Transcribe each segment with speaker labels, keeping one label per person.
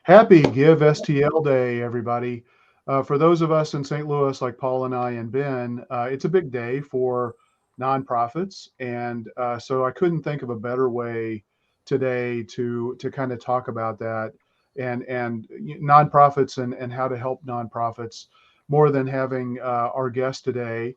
Speaker 1: Happy Give STL Day, everybody. For those of us in St. Louis, like Paul and I and Ben, it's a big day for nonprofits, and so I couldn't think of a better way today to kind of talk about that and nonprofits and how to help nonprofits more than having our guest today.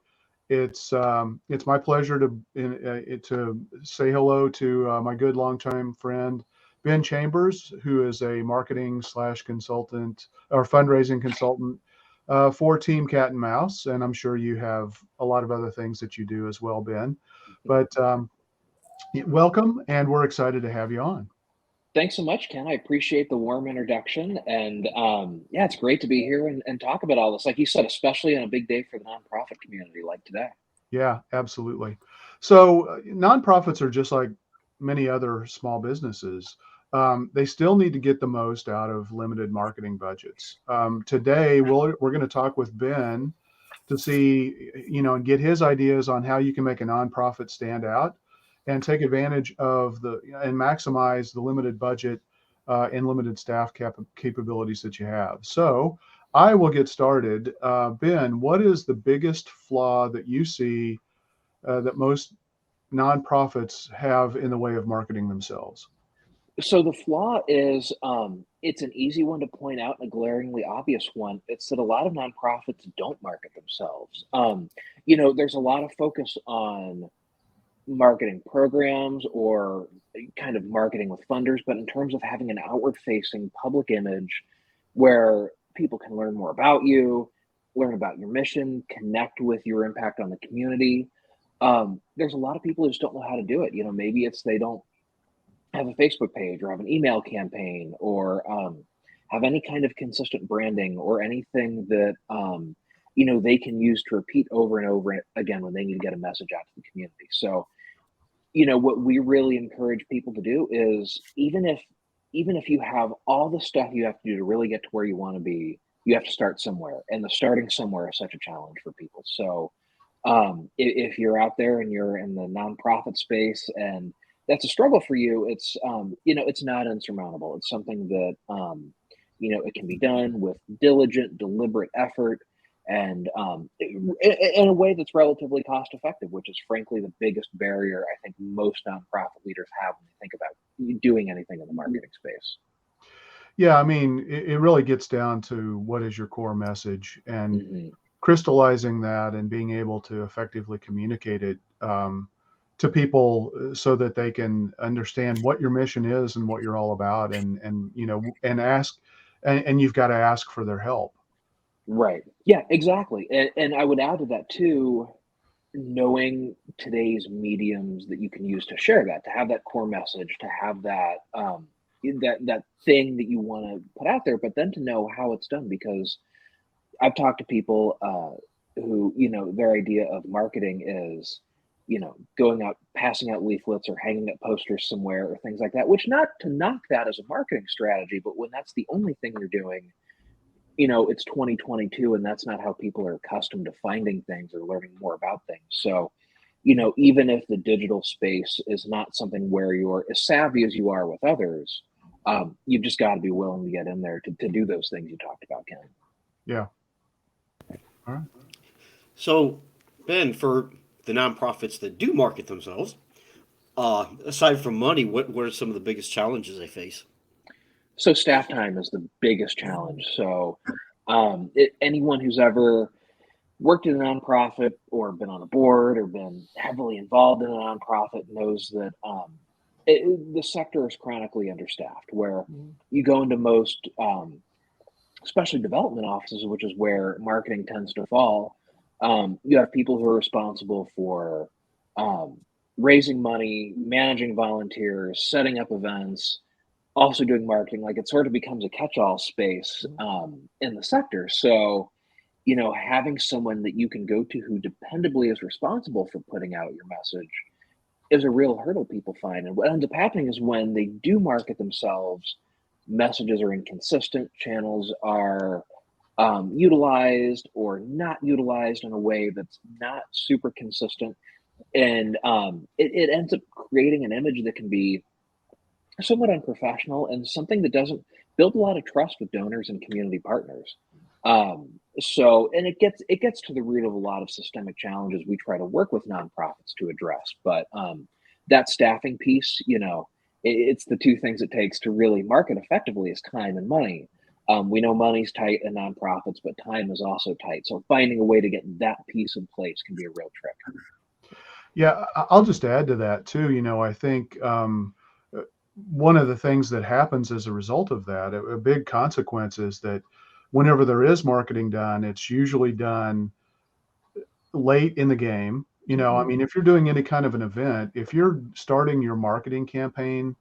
Speaker 1: It's my pleasure to say hello to my good longtime friend Ben Chambers, who is a marketing slash consultant or fundraising consultant for Team Cat and Mouse. And I'm sure you have a lot of other things that you do as well, Ben. But welcome, and we're excited to have you on.
Speaker 2: Thanks so much, Ken. I appreciate the warm introduction. And yeah, it's great to be here and talk about all this. Like you said, especially on a big day for the nonprofit community like today.
Speaker 1: Yeah, absolutely. So nonprofits are just like many other small businesses. They still need to get the most out of limited marketing budgets. Today, we're going to talk with Ben to see, and get his ideas on how you can make a nonprofit stand out and take advantage of and maximize the limited budget and limited staff capabilities that you have. So I will get started. Ben, what is the biggest flaw that you see that most nonprofits have in the way of marketing themselves?
Speaker 2: So the flaw is it's an easy one to point out and a glaringly obvious one. It's that a lot of nonprofits don't market themselves. There's a lot of focus on marketing programs or kind of marketing with funders, but in terms of having an outward facing public image where people can learn more about you, learn about your mission, connect with your impact on the community. There's a lot of people who just don't know how to do it. Maybe it's they don't have a Facebook page or have an email campaign or have any kind of consistent branding or anything that they can use to repeat over and over again when they need to get a message out to the community. So what we really encourage people to do is even if you have all the stuff you have to do to really get to where you want to be, you have to start somewhere, and the starting somewhere is such a challenge for people. So if you're out there and you're in the nonprofit space and that's a struggle for you, it's not insurmountable. It's something that it can be done with diligent, deliberate effort and in a way that's relatively cost effective, which is frankly the biggest barrier I think most nonprofit leaders have when they think about doing anything in the marketing space.
Speaker 1: Yeah, I mean, it really gets down to what is your core message and
Speaker 2: Hmm.
Speaker 1: crystallizing that and being able to effectively communicate it to people so that they can understand what your mission is and what you're all about and ask and you've got to ask for their help.
Speaker 2: Right. Yeah, exactly. And I would add to that too, knowing today's mediums that you can use to share that, to have that core message, to have that thing that you want to put out there, but then to know how it's done. Because I've talked to people who, their idea of marketing is, going out, passing out leaflets or hanging up posters somewhere or things like that, which not to knock that as a marketing strategy, but when that's the only thing you're doing, it's 2022 and that's not how people are accustomed to finding things or learning more about things. So, even if the digital space is not something where you're as savvy as you are with others, you've just got to be willing to get in there to do those things you talked about, Ken.
Speaker 1: Yeah. All right.
Speaker 3: So, Ben, for the nonprofits that do market themselves, aside from money, what are some of the biggest challenges they face?
Speaker 2: So, staff time is the biggest challenge. So, anyone who's ever worked in a nonprofit or been on a board or been heavily involved in a nonprofit knows that the sector is chronically understaffed. Where you go into most, especially development offices, which is where marketing tends to fall, you have people who are responsible for um, raising money, managing volunteers, setting up events, also doing marketing. Like it sort of becomes a catch-all space in the sector. So having someone that you can go to who dependably is responsible for putting out your message is a real hurdle people find. And what ends up happening is when they do market themselves, messages are inconsistent, channels are utilized or not utilized in a way that's not super consistent. And it ends up creating an image that can be somewhat unprofessional and something that doesn't build a lot of trust with donors and community partners. And it gets to the root of a lot of systemic challenges we try to work with nonprofits to address. But that staffing piece, it's the two things it takes to really market effectively is time and money. We know money's tight in nonprofits, but time is also tight. So finding a way to get that piece in place can be a real trick.
Speaker 1: Yeah, I'll just add to that too. I think one of the things that happens as a result of that, a big consequence is that whenever there is marketing done, it's usually done late in the game. I mean, if you're doing any kind of an event, if you're starting your marketing campaign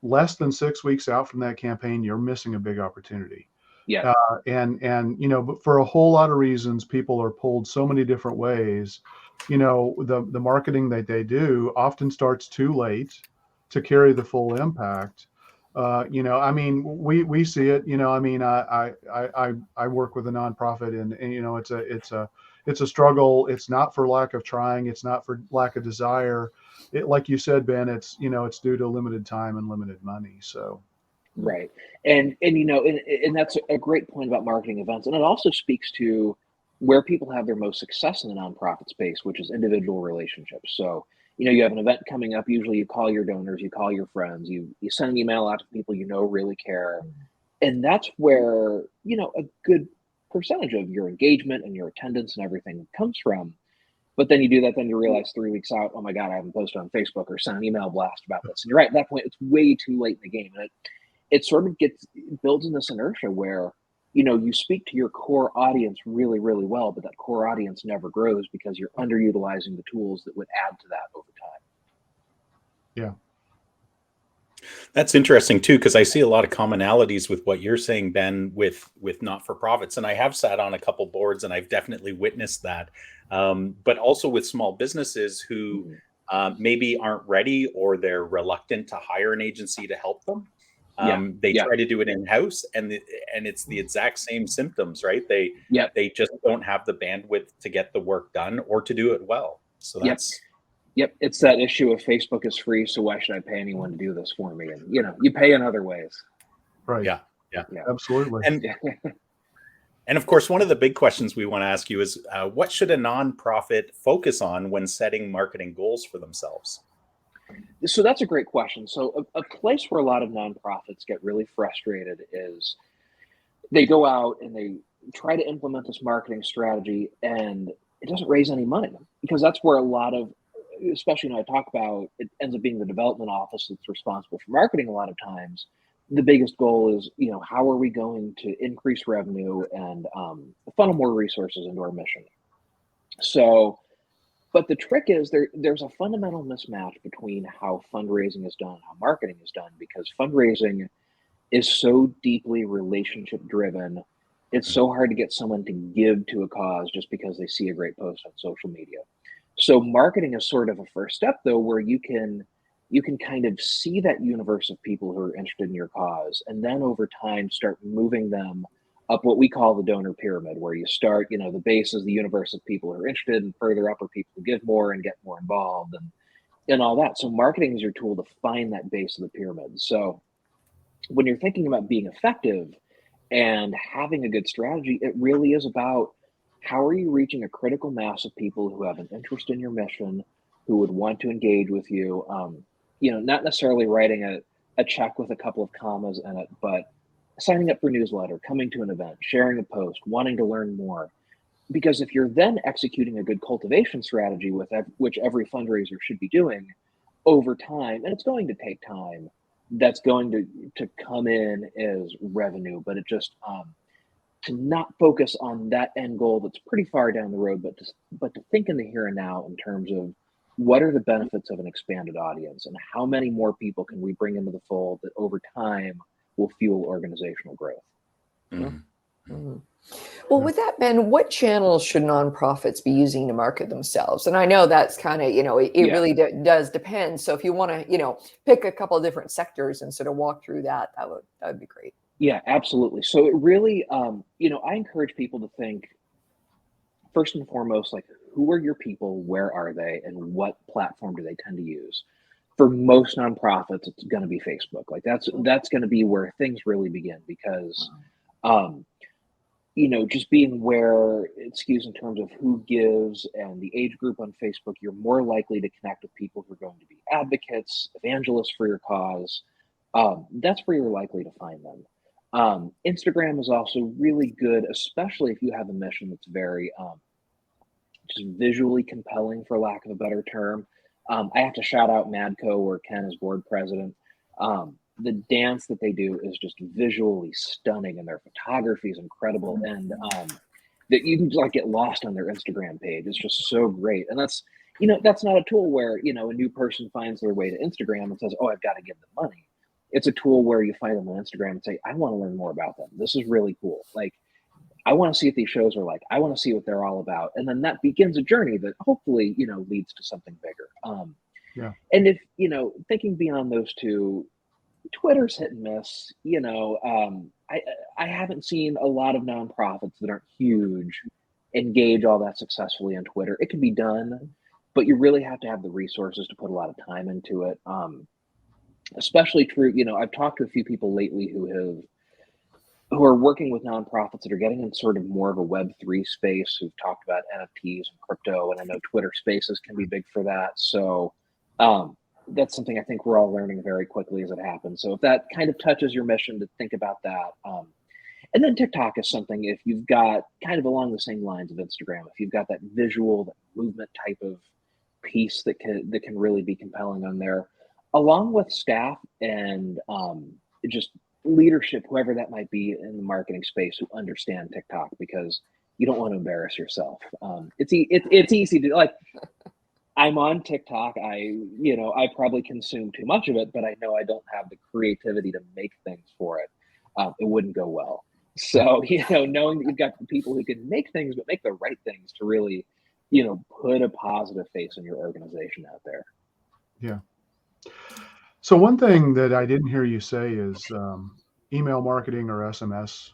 Speaker 1: less than 6 weeks out from that campaign, you're missing a big opportunity.
Speaker 2: Yeah.
Speaker 1: But for a whole lot of reasons, people are pulled so many different ways. The marketing that they do often starts too late to carry the full impact. I mean, we see it. I mean, I work with a nonprofit, and it's a struggle. It's not for lack of trying. It's not for lack of desire. Like you said, Ben, it's due to limited time and limited money. So.
Speaker 2: Right. And that's a great point about marketing events. And it also speaks to where people have their most success in the nonprofit space, which is individual relationships. So, you have an event coming up, usually you call your donors, you call your friends, you send an email out to people really care. And that's where, a good percentage of your engagement and your attendance and everything comes from. But then you do that, then you realize 3 weeks out, oh my God, I haven't posted on Facebook or sent an email blast about this. And you're right, at that point, it's way too late in the game. And it sort of builds in this inertia where, you speak to your core audience really, really well, but that core audience never grows because you're underutilizing the tools that would add to that over time.
Speaker 1: Yeah.
Speaker 4: That's interesting too, because I see a lot of commonalities with what you're saying, Ben, with not-for-profits. And I have sat on a couple boards and I've definitely witnessed that. But also with small businesses who maybe aren't ready or they're reluctant to hire an agency to help them. They try to do it in-house and it's the exact same symptoms, right? They just don't have the bandwidth to get the work done or to do it well. So that's
Speaker 2: it's that issue of Facebook is free, so why should I pay anyone to do this for me? And you pay in other ways.
Speaker 1: Right.
Speaker 4: Yeah.
Speaker 1: Absolutely.
Speaker 4: And of course, one of the big questions we want to ask you is what should a nonprofit focus on when setting marketing goals for themselves?
Speaker 2: So that's a great question. So a place where a lot of nonprofits get really frustrated is they go out and they try to implement this marketing strategy and it doesn't raise any money, because that's where a lot of, especially when I talk about, it ends up being the development office that's responsible for marketing a lot of times. The biggest goal is, how are we going to increase revenue and funnel more resources into our mission? So, but the trick is there's a fundamental mismatch between how fundraising is done and how marketing is done, because fundraising is so deeply relationship driven. It's so hard to get someone to give to a cause just because they see a great post on social media. So marketing is sort of a first step, though, where you can kind of see that universe of people who are interested in your cause, and then over time start moving them up what we call the donor pyramid, where you start, the base is the universe of people who are interested, and further up are people who give more and get more involved and all that. So marketing is your tool to find that base of the pyramid. So when you're thinking about being effective and having a good strategy, it really is about how are you reaching a critical mass of people who have an interest in your mission, who would want to engage with you, not necessarily writing a check with a couple of commas in it, but signing up for a newsletter, coming to an event, sharing a post, wanting to learn more. Because if you're then executing a good cultivation strategy, which every fundraiser should be doing over time, and it's going to take time, that's going to come in as revenue, but it just to not focus on that end goal that's pretty far down the road, but to think in the here and now in terms of what are the benefits of an expanded audience and how many more people can we bring into the fold that over time will fuel organizational growth.
Speaker 5: Well, with that, Ben, what channels should nonprofits be using to market themselves? And I know that's kind of, it really does depend. So if you want to, pick a couple of different sectors and sort of walk through that would be great.
Speaker 2: Yeah, absolutely. So it really, I encourage people to think first and foremost, like, who are your people? Where are they? And what platform do they tend to use? for most nonprofits, it's going to be Facebook. Like that's going to be where things really begin because, just being where it skews in terms of who gives and the age group on Facebook, you're more likely to connect with people who are going to be advocates, evangelists for your cause. That's where you're likely to find them. Instagram is also really good, especially if you have a mission that's very just visually compelling, for lack of a better term. I have to shout out Madco, where Ken is board president. The dance that they do is just visually stunning, and their photography is incredible. And that you can like get lost on their Instagram page. It's just so great. And that's not a tool where a new person finds their way to Instagram and says, "Oh, I've got to give them money." It's a tool where you find them on Instagram and say, "I want to learn more about them. This is really cool. Like, I want to see what these shows are like. I want to see what they're all about." And then that begins a journey that hopefully leads to something bigger.
Speaker 1: Yeah.
Speaker 2: And if thinking beyond those two, Twitter's hit and miss. I haven't seen a lot of nonprofits that aren't huge engage all that successfully on Twitter. It can be done, but you really have to have the resources to put a lot of time into it. Especially true, I've talked to a few people lately who are working with nonprofits that are getting in sort of more of a Web3 space, who've talked about NFTs and crypto, and I know Twitter Spaces can be big for that. So that's something I think we're all learning very quickly as it happens. So if that kind of touches your mission, to think about that. And then TikTok is something, if you've got kind of along the same lines of Instagram, if you've got that visual, that movement type of piece that can really be compelling on there, along with staff and just leadership, whoever that might be in the marketing space, who understand TikTok, because you don't want to embarrass yourself. It's easy to like. I'm on TikTok. I probably consume too much of it, but I know I don't have the creativity to make things for it. It wouldn't go well. So, knowing that you've got the people who can make things, but make the right things to really, put a positive face in your organization out there.
Speaker 1: Yeah. So one thing that I didn't hear you say is email marketing or SMS,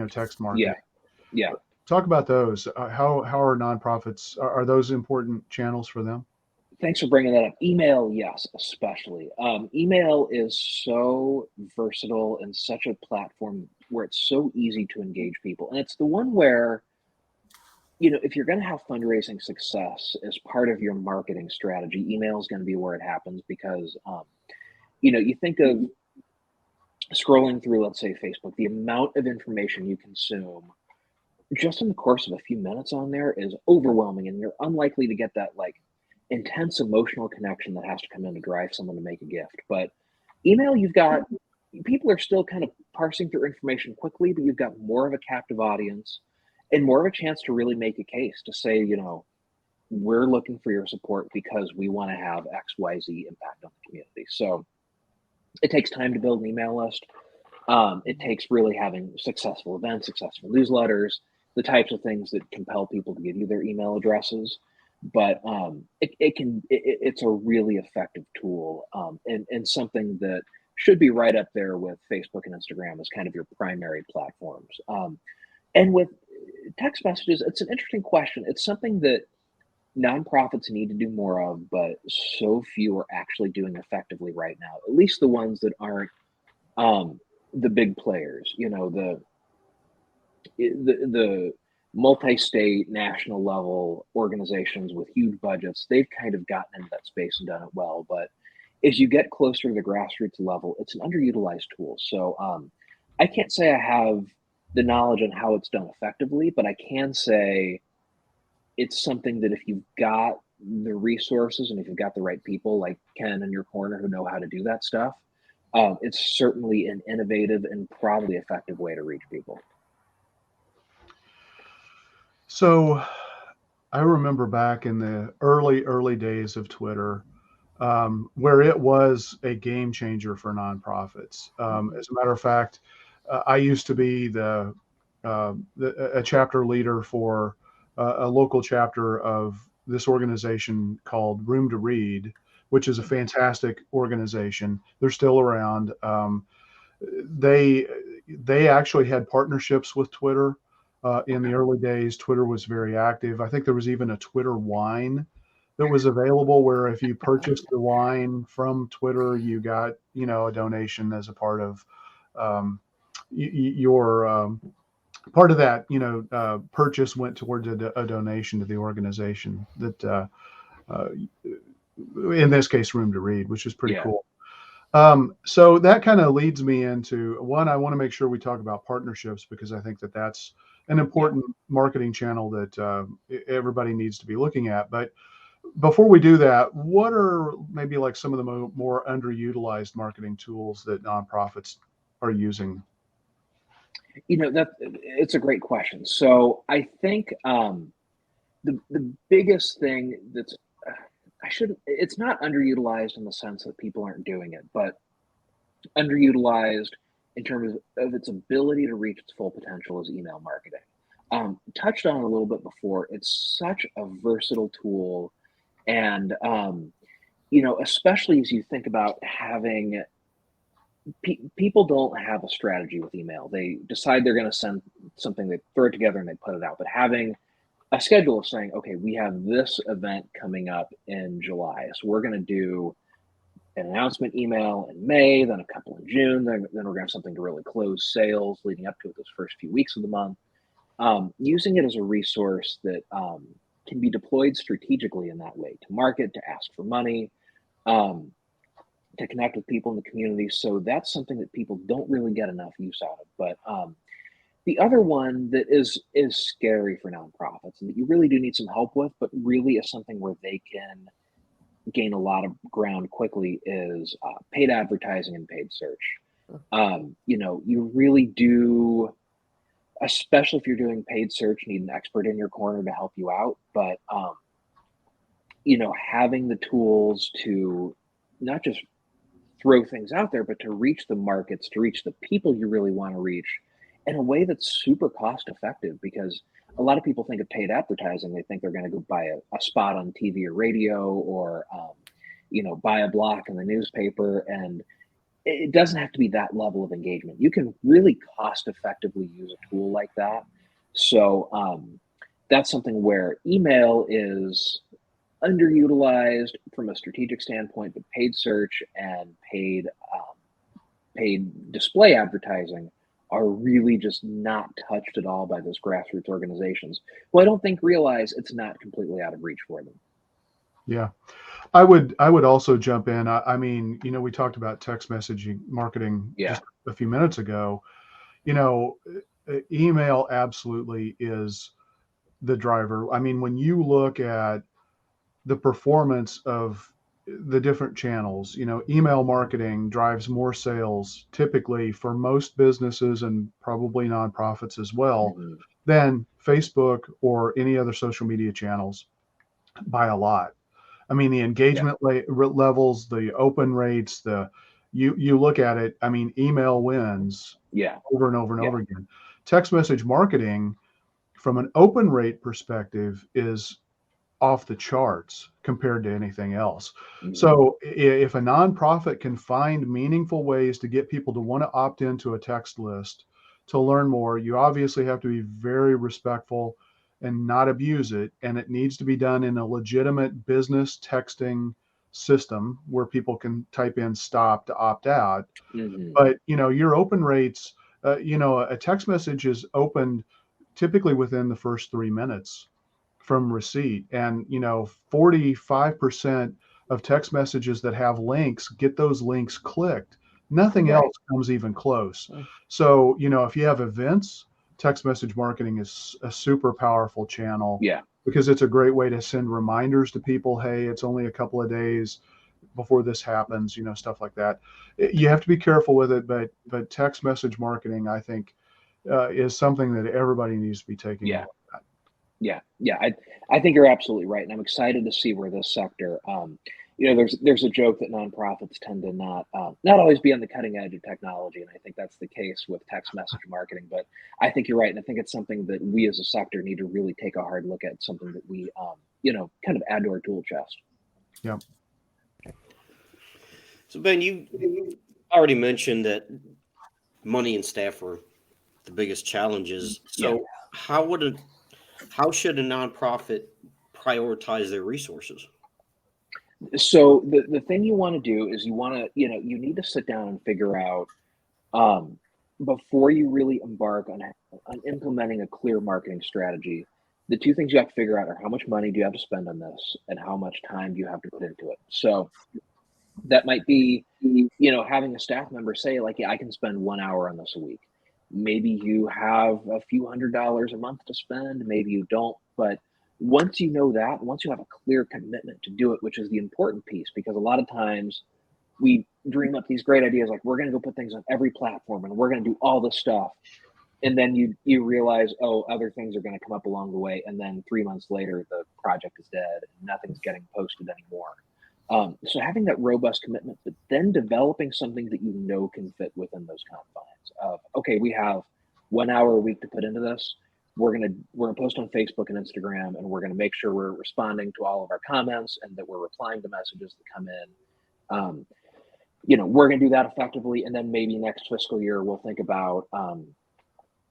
Speaker 1: text marketing.
Speaker 2: Yeah.
Speaker 1: Talk about those. How are nonprofits, are those important channels for them?
Speaker 2: Thanks for bringing that up. Email, yes, especially. Email is so versatile and such a platform where it's so easy to engage people. And it's the one where, if you're going to have fundraising success as part of your marketing strategy, email is going to be where it happens, because, you think of scrolling through, let's say, Facebook, the amount of information you consume just in the course of a few minutes on there is overwhelming, and you're unlikely to get that like intense emotional connection that has to come in to drive someone to make a gift. But email, you've got people are still kind of parsing through information quickly, but you've got more of a captive audience and more of a chance to really make a case to say, we're looking for your support because we want to have XYZ impact on the community. So it takes time to build an email list. It takes really having successful events, successful newsletters, the types of things that compel people to give you their email addresses. But it's a really effective tool, and something that should be right up there with Facebook and Instagram as kind of your primary platforms. And with text messages, it's an interesting question. It's something that nonprofits need to do more of, but so few are actually doing effectively right now, at least the ones that aren't the big players, the multi-state, national level organizations with huge budgets. They've kind of gotten into that space and done it well. But as you get closer to the grassroots level, it's an underutilized tool. So I can't say I have the knowledge on how it's done effectively, but I can say it's something that if you've got the resources and if you've got the right people like Ken in your corner who know how to do that stuff, it's certainly an innovative and probably effective way to reach people.
Speaker 1: So I remember back in the early days of Twitter, where it was a game changer for nonprofits. As a matter of fact, I used to be a chapter leader for a local chapter of this organization called Room to Read, which is a fantastic organization. They're still around. They actually had partnerships with Twitter. In the early days, Twitter was very active. I think there was even a Twitter wine that was available where if you purchased the wine from Twitter, you got, a donation as a part of your part of that, purchase went towards a donation to the organization that, in this case, Room to Read, which is pretty cool. So that kind of leads me into one. I want to make sure we talk about partnerships because I think that that's an important marketing channel that everybody needs to be looking at. But before we do that, what are maybe like some of the more underutilized marketing tools that nonprofits are using?
Speaker 2: It's a great question. So I think the biggest thing that's it's not underutilized in the sense that people aren't doing it, but underutilized in terms of its ability to reach its full potential is email marketing. Touched on it a little bit before. It's such a versatile tool, and especially as you think about having people don't have a strategy with email. They decide they're going to send something, they throw it together and they put it out. But having a schedule of saying, okay, we have this event coming up in July, so we're going to do an announcement email in May, then a couple in June, then we're going to have something to really close sales leading up to it those first few weeks of the month. Using it as a resource that can be deployed strategically in that way to market, to ask for money, to connect with people in the community. So that's something that people don't really get enough use out of. But the other one that is scary for nonprofits and that you really do need some help with, but really is something where they can gain a lot of ground quickly is paid advertising and paid search. You really do, especially if you're doing paid search, need an expert in your corner to help you out. But, having the tools to not just throw things out there, but to reach the markets, to reach the people you really want to reach in a way that's super cost effective, because a lot of people think of paid advertising. They think they're going to go buy a spot on TV or radio or, buy a block in the newspaper. And it doesn't have to be that level of engagement. You can really cost effectively use a tool like that. So that's something where email is underutilized from a strategic standpoint, but paid search and paid display advertising are really just not touched at all by those grassroots organizations, who I don't think realize it's not completely out of reach for them.
Speaker 1: Yeah, I would also jump in. I mean, we talked about text messaging marketing just a few minutes ago. Email absolutely is the driver. I mean, when you look at the performance of the different channels, email marketing drives more sales typically for most businesses and probably nonprofits as well than Facebook or any other social media channels by a lot. I mean, the engagement levels, the open rates, you look at it. I mean, email wins over and over and over again. Text message marketing, from an open rate perspective, is off the charts compared to anything else. So if a nonprofit can find meaningful ways to get people to want to opt into a text list to learn more, you obviously have to be very respectful and not abuse it. And it needs to be done in a legitimate business texting system where people can type in stop to opt out. But, your open rates, a text message is opened typically within the first 3 minutes from receipt. And, 45% of text messages that have links get those links clicked. Nothing else comes even close. So, if you have events, text message marketing is a super powerful channel because it's a great way to send reminders to people. Hey, it's only a couple of days before this happens, stuff like that. You have to be careful with it, but text message marketing, I think, is something that everybody needs to be taking a look at.
Speaker 2: Yeah. I think you're absolutely right. And I'm excited to see where this sector, there's a joke that nonprofits tend to not always be on the cutting edge of technology. And I think that's the case with text message marketing, but I think you're right. And I think it's something that we as a sector need to really take a hard look at, something that we, kind of add to our tool chest.
Speaker 1: Yeah.
Speaker 3: So Ben, you already mentioned that money and staff are the biggest challenges. So how should a nonprofit prioritize their resources?
Speaker 2: So the thing you want to do is you want to, you need to sit down and figure out, um, before you really embark on implementing a clear marketing strategy, the two things you have to figure out are how much money do you have to spend on this and how much time do you have to put into it. So that might be, having a staff member say, like, yeah, I can spend 1 hour on this a week. Maybe you have a few $100s a month to spend, maybe you don't. But once you know that, once you have a clear commitment to do it, which is the important piece, because a lot of times we dream up these great ideas, like we're going to go put things on every platform and we're going to do all this stuff. And then you realize, oh, other things are going to come up along the way. And then 3 months later, the project is dead and nothing's getting posted anymore. So having that robust commitment, but then developing something that can fit within those confines of, okay, we have 1 hour a week to put into this. We're gonna post on Facebook and Instagram, and we're gonna make sure we're responding to all of our comments and that we're replying to messages that come in. We're gonna do that effectively, and then maybe next fiscal year we'll think about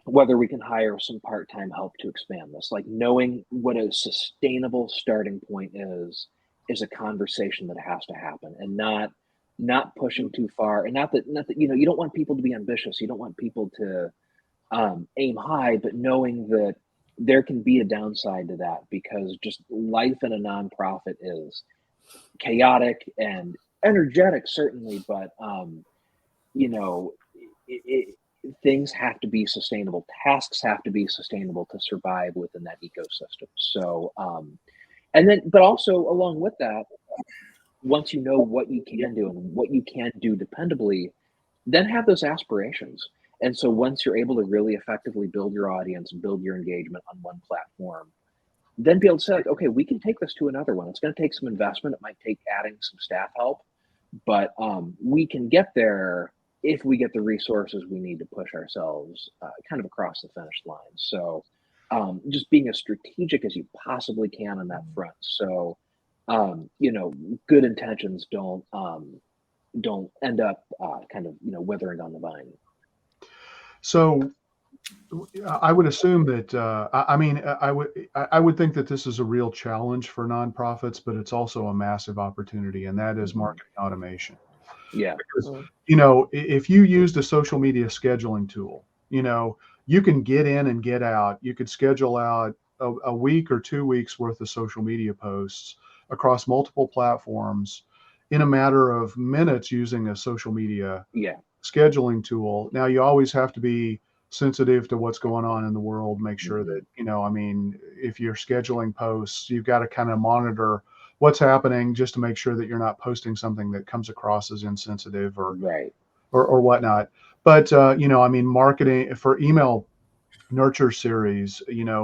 Speaker 2: whether we can hire some part-time help to expand this. Like, knowing what a sustainable starting point is a conversation that has to happen, and not pushing too far. And not that you don't want people to be ambitious, you don't want people to aim high, but knowing that there can be a downside to that, because just life in a nonprofit is chaotic and energetic, certainly, but you know things have to be sustainable, tasks have to be sustainable to survive within that ecosystem. So and then, but also along with that, once you know what you can do and what you can do dependably, then have those aspirations. And so once you're able to really effectively build your audience, build your engagement on one platform, then be able to say, like, okay, we can take this to another one. It's going to take some investment. It might take adding some staff help, but we can get there if we get the resources we need to push ourselves kind of across the finish line. So just being as strategic as you possibly can on that front. So, good intentions don't end up kind of, withering on the vine.
Speaker 1: So I would assume that I mean I would think that this is a real challenge for nonprofits, but it's also a massive opportunity, and that is marketing automation.
Speaker 2: Yeah.
Speaker 1: Because if you used a social media scheduling tool, you can get in and get out. You could schedule out a week or 2 weeks worth of social media posts across multiple platforms in a matter of minutes using a social media
Speaker 2: Yeah.
Speaker 1: scheduling tool. Now, you always have to be sensitive to what's going on in the world, make sure that, I mean, if you're scheduling posts, you've got to kind of monitor what's happening just to make sure that you're not posting something that comes across as insensitive or
Speaker 2: Right.
Speaker 1: or whatnot. But I mean, marketing for email nurture series,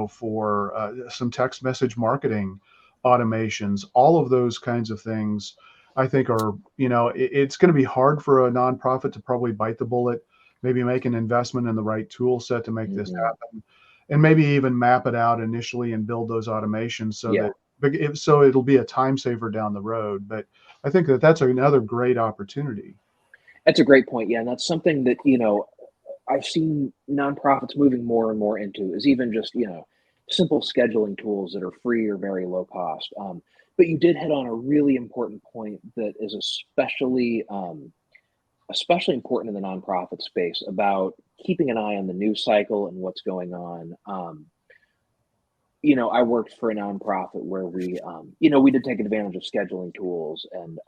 Speaker 1: for some text message marketing automations, all of those kinds of things, I think are, it's going to be hard for a nonprofit to probably bite the bullet, maybe make an investment in the right tool set to make this happen, and maybe even map it out initially and build those automations so it'll be a time saver down the road. But I think that that's another great opportunity.
Speaker 2: That's a great point. Yeah. And that's something that, I've seen nonprofits moving more and more into, is even just, simple scheduling tools that are free or very low cost. But you did hit on a really important point that is especially important in the nonprofit space, about keeping an eye on the news cycle and what's going on. I worked for a nonprofit where we did take advantage of scheduling tools, and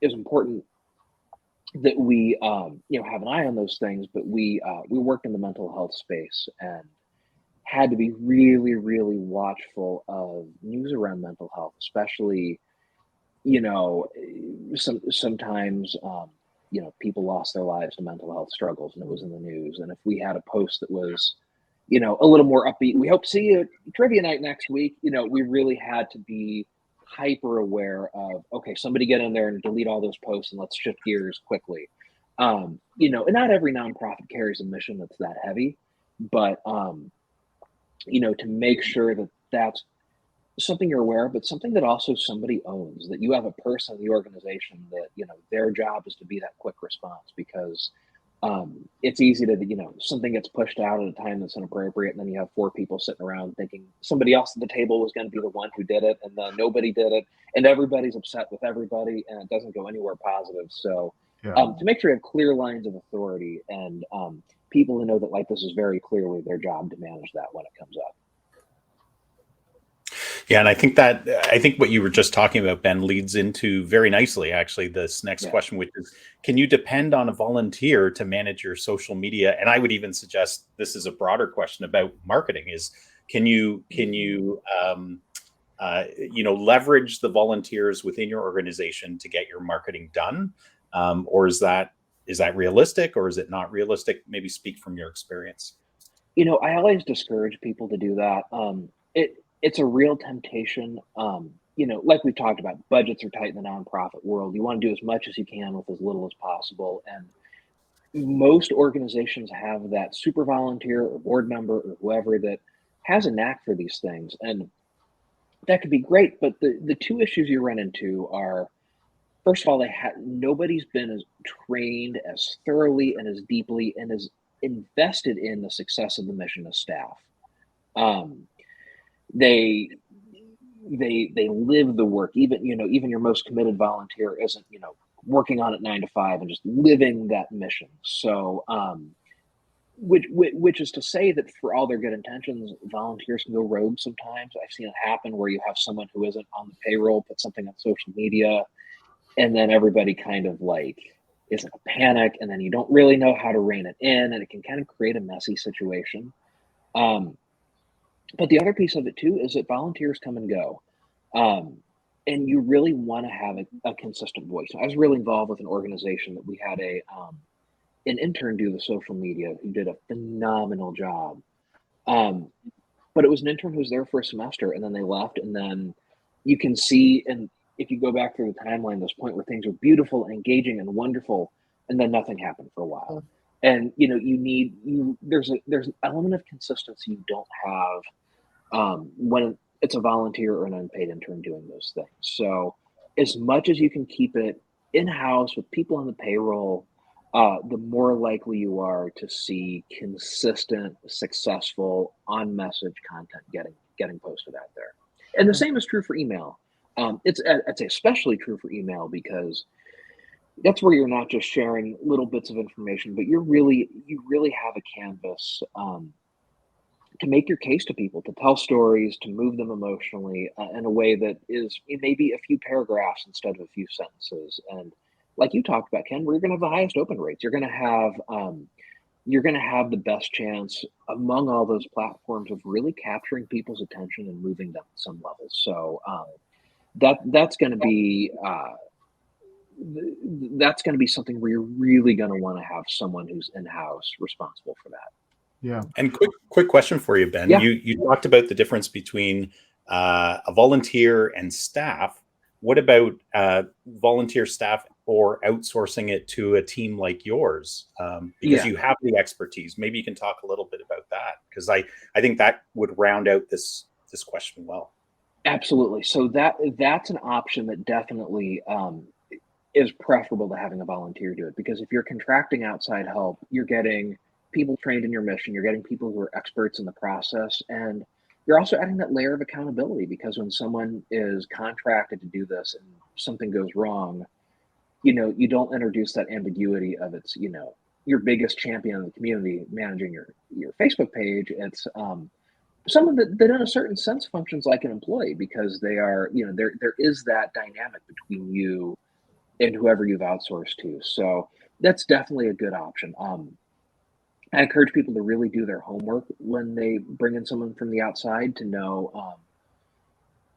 Speaker 2: it was important that we have an eye on those things. But we worked in the mental health space and had to be really, really watchful of news around mental health, especially sometimes people lost their lives to mental health struggles, and it was in the news. And if we had a post that was a little more upbeat, we hope to see you at trivia night next week, we really had to be hyper aware of, okay, somebody get in there and delete all those posts and let's shift gears quickly. And not every nonprofit carries a mission that's that heavy, but to make sure that that's something you're aware of, but something that also somebody owns, that you have a person in the organization that, their job is to be that quick response. Because it's easy to, something gets pushed out at a time that's inappropriate, and then you have 4 people sitting around thinking somebody else at the table was going to be the one who did it, and then nobody did it, and everybody's upset with everybody, and it doesn't go anywhere positive. So
Speaker 1: Yeah.
Speaker 2: to make sure you have clear lines of authority and people who know that like this is very clearly their job to manage that when it comes up.
Speaker 4: Yeah, and I think what you were just talking about, Ben, leads into very nicely actually this next question, which is, can you depend on a volunteer to manage your social media? And I would even suggest this is a broader question about marketing: is can you leverage the volunteers within your organization to get your marketing done, or is that realistic, or is it not realistic? Maybe speak from your experience.
Speaker 2: I always discourage people to do that. It's a real temptation. Like we talked about, budgets are tight in the nonprofit world. You want to do as much as you can with as little as possible. And most organizations have that super volunteer or board member or whoever that has a knack for these things. And that could be great. But the 2 issues you run into are, first of all, nobody's been as trained as thoroughly and as deeply and as invested in the success of the mission as staff. They live the work. Even your most committed volunteer isn't working on it 9 to 5 and just living that mission. So which is to say that for all their good intentions, volunteers can go rogue sometimes. I've seen it happen where you have someone who isn't on the payroll put something on social media, and then everybody kind of is in a panic, and then you don't really know how to rein it in, and it can kind of create a messy situation. But the other piece of it too is that volunteers come and go, and you really want to have a consistent voice. I was really involved with an organization that we had an intern do the social media who did a phenomenal job. But it was an intern who was there for a semester, and then they left, and then you can see, and if you go back through the timeline, this point where things were beautiful and engaging and wonderful, and then nothing happened for a while. And there's an element of consistency you don't have when it's a volunteer or an unpaid intern doing those things. So as much as you can keep it in-house with people on the payroll, the more likely you are to see consistent, successful, on-message content getting posted out there. And the same is true for email. It's especially true for email, because that's where you're not just sharing little bits of information, but you really have a canvas to make your case to people, to tell stories, to move them emotionally in a way that is maybe a few paragraphs instead of a few sentences. And like you talked about, Ken, we're going to have the highest open rates. You're going to have the best chance among all those platforms of really capturing people's attention and moving them at some level. So that's going to be something where you're really going to want to have someone who's in-house responsible for that.
Speaker 1: Yeah.
Speaker 4: And quick question for you, Ben.
Speaker 2: Yeah.
Speaker 4: You talked about the difference between a volunteer and staff. What about volunteer staff or outsourcing it to a team like yours? Because you have the expertise. Maybe you can talk a little bit about that, because I think that would round out this question well.
Speaker 2: Absolutely. So that's an option that definitely is preferable to having a volunteer do it, because if you're contracting outside help, you're getting people trained in your mission, you're getting people who are experts in the process, and you're also adding that layer of accountability, because when someone is contracted to do this and something goes wrong, you don't introduce that ambiguity of it's, your biggest champion in the community managing your Facebook page. It's someone that in a certain sense functions like an employee, because they are, there is that dynamic between you and whoever you've outsourced to. So that's definitely a good option. I encourage people to really do their homework when they bring in someone from the outside, to know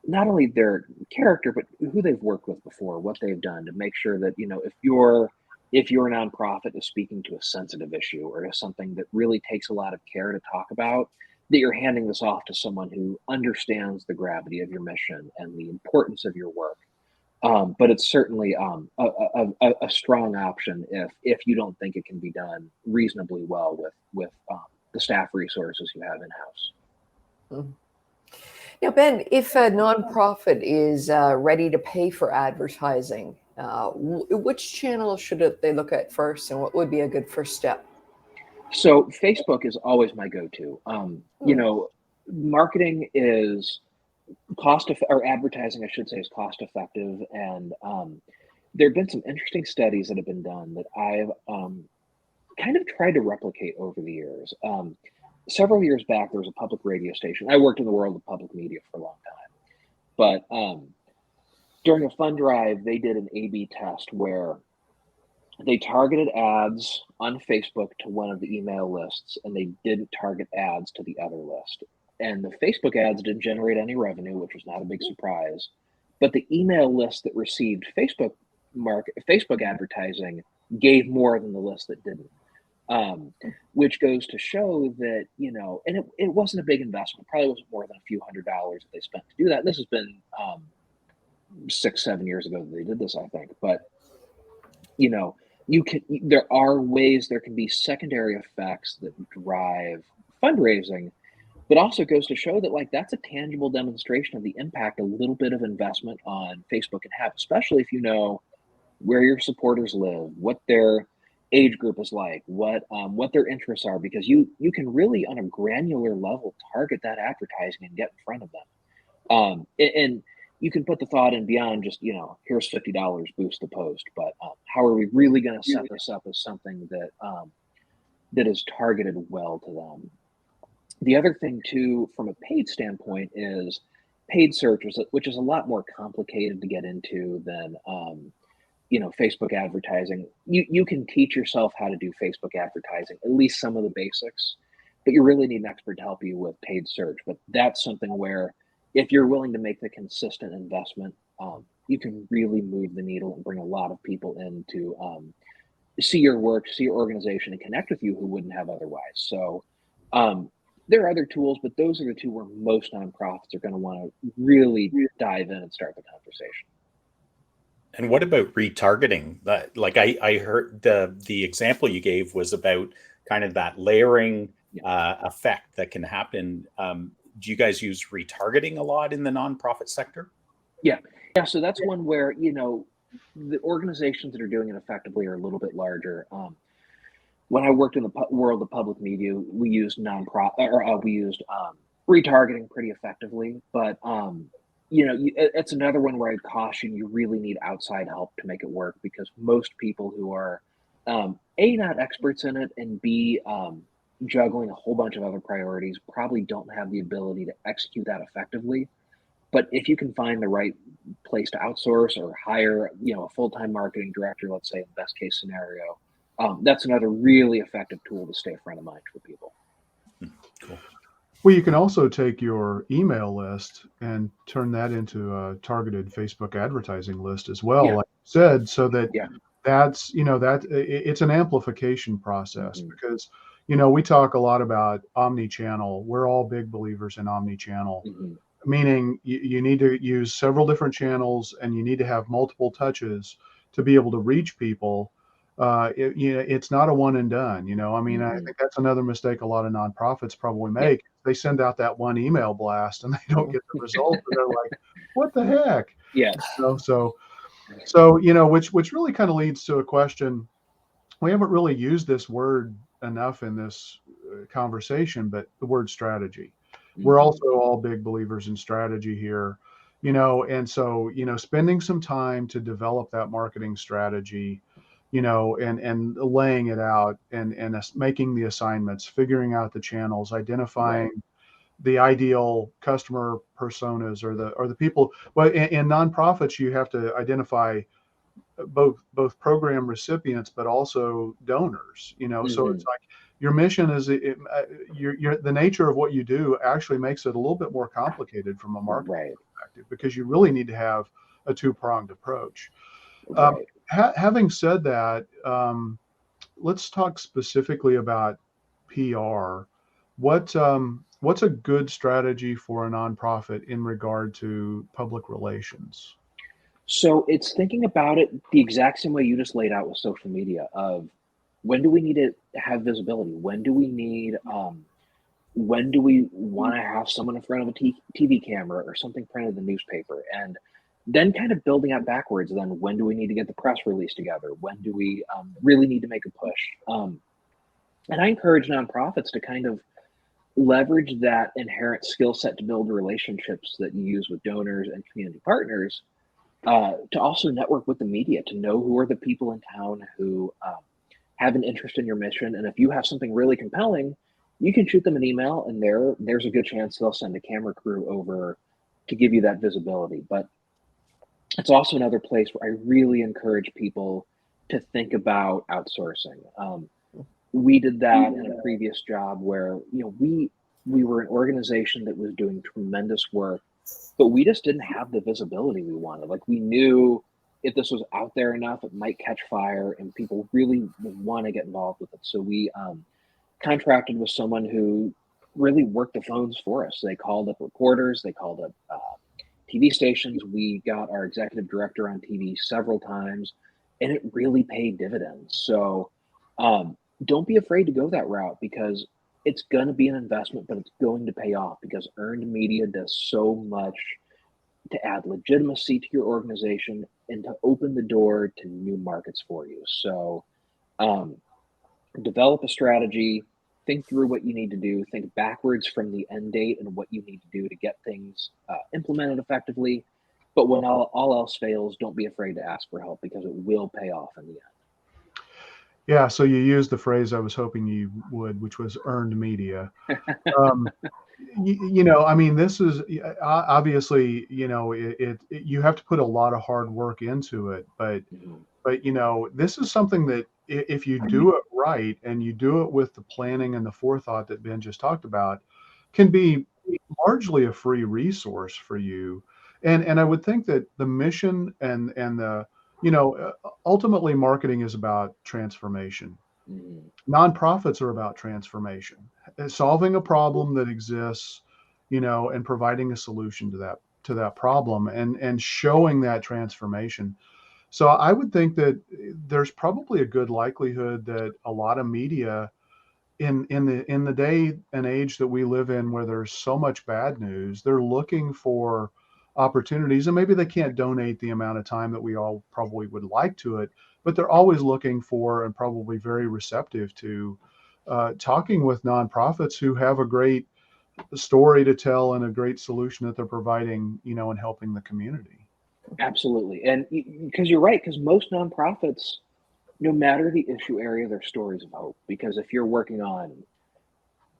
Speaker 2: not only their character, but who they've worked with before, what they've done, to make sure that, if your nonprofit is speaking to a sensitive issue or to something that really takes a lot of care to talk about, that you're handing this off to someone who understands the gravity of your mission and the importance of your work. But it's certainly a strong option if you don't think it can be done reasonably well with the staff resources you have in-house.
Speaker 5: Mm-hmm. Now, Ben, if a nonprofit is ready to pay for advertising, Which channel should they look at first, and what would be a good first step?
Speaker 2: So Facebook is always my go-to. You
Speaker 5: Hmm.
Speaker 2: know, marketing is or advertising, I should say, is cost effective. And there have been some interesting studies that have been done that I've kind of tried to replicate over the years. Several years back, there was a public radio station. I worked in the world of public media for a long time, but during a fund drive, they did an A/B test where they targeted ads on Facebook to one of the email lists, and they didn't target ads to the other list. And the Facebook ads didn't generate any revenue, which was not a big surprise. But the email list that received Facebook advertising gave more than the list that didn't. Which goes to show that, and it wasn't a big investment. Probably wasn't more than a few $100s that they spent to do that. And this has been 6-7 years ago that they did this, I think. But there are ways there can be secondary effects that drive fundraising, but also goes to show that that's a tangible demonstration of the impact a little bit of investment on Facebook can have, especially if you know where your supporters live, what their age group is like, what their interests are, because you can really on a granular level target that advertising and get in front of them. And you can put the thought in beyond just, here's $50, boost the post, but how are we really going to set this up as something that is targeted well to them? The other thing too, from a paid standpoint, is paid search, which is a lot more complicated to get into than Facebook advertising. You can teach yourself how to do Facebook advertising, at least some of the basics, but you really need an expert to help you with paid search. But that's something where if you're willing to make the consistent investment, you can really move the needle and bring a lot of people in to see your work, see your organization, and connect with you who wouldn't have otherwise. So there are other tools, but those are the two where most nonprofits are going to want to really dive in and start the conversation.
Speaker 4: And what about retargeting? I heard the example you gave was about kind of that layering effect that can happen. Do you guys use retargeting a lot in the nonprofit sector?
Speaker 2: Yeah. So that's one where the organizations that are doing it effectively are a little bit larger. When I worked in the world of public media, we used retargeting pretty effectively, but it's another one where I'd caution you really need outside help to make it work, because most people who are A, not experts in it, and B, juggling a whole bunch of other priorities probably don't have the ability to execute that effectively. But if you can find the right place to outsource or hire, a full-time marketing director, let's say in the best case scenario, that's another really effective tool to stay front of mind for people.
Speaker 4: Cool.
Speaker 1: Well, you can also take your email list and turn that into a targeted Facebook advertising list as well, like you said, so that that's, it's an amplification process, because, we talk a lot about omnichannel. We're all big believers in omnichannel, meaning you need to use several different channels and you need to have multiple touches to be able to reach people. It's not a one and done, I think that's another mistake a lot of nonprofits probably make. They send out that one email blast and they don't get the result, and they're like, what the heck?
Speaker 2: Yeah.
Speaker 1: So, which really kind of leads to a question. We haven't really used this word enough in this conversation, but the word strategy. We're also all big believers in strategy here, and so, spending some time to develop that marketing strategy, and laying it out and making the assignments, figuring out the channels, identifying the ideal customer personas or the people. Well, in nonprofits, you have to identify both program recipients, but also donors, so it's like your mission is the nature of what you do actually makes it a little bit more complicated from a marketing perspective, because you really need to have a two-pronged approach. Having said that, let's talk specifically about PR. What's a good strategy for a nonprofit in regard to public relations?
Speaker 2: So it's thinking about it the exact same way you just laid out with social media, of when do we need to have visibility? When do we want to have someone in front of a TV camera or something printed in the newspaper? And then kind of building out backwards. Then when do we need to get the press release together? When do we really need to make a push? And I encourage nonprofits to kind of leverage that inherent skill set to build relationships that you use with donors and community partners, to also network with the media, to know who are the people in town who have an interest in your mission. And if you have something really compelling, you can shoot them an email, and there's a good chance they'll send a camera crew over to give you that visibility. But it's also another place where I really encourage people to think about outsourcing. We did that in a previous job where, we were an organization that was doing tremendous work, but we just didn't have the visibility we wanted. Like, we knew if this was out there enough, it might catch fire and people really would want to get involved with it. So we contracted with someone who really worked the phones for us. They called up reporters, they called up TV stations. We got our executive director on TV several times, and it really paid dividends. So don't be afraid to go that route, because it's going to be an investment, but it's going to pay off, because earned media does so much to add legitimacy to your organization and to open the door to new markets for you. So develop a strategy, think through what you need to do, think backwards from the end date and what you need to do to get things implemented effectively. But when all else fails, don't be afraid to ask for help, because it will pay off in the end.
Speaker 1: Yeah, so you used the phrase I was hoping you would, which was earned media. I mean, this is obviously, you have to put a lot of hard work into it, but this is something that if you do it right and you do it with the planning and the forethought that Ben just talked about, can be largely a free resource for you. And I would think that the mission and the, ultimately marketing is about transformation. Nonprofits are about transformation, solving a problem that exists, and providing a solution to that problem, and showing that transformation. So I would think that there's probably a good likelihood that a lot of media in the day and age that we live in, where there's so much bad news, they're looking for opportunities, and maybe they can't donate the amount of time that we all probably would like to it, but they're always looking for, and probably very receptive to, talking with nonprofits who have a great story to tell and a great solution that they're providing, and helping the community.
Speaker 2: Absolutely. And because you're right, because most nonprofits, no matter the issue area, they're stories of hope. Because if you're working on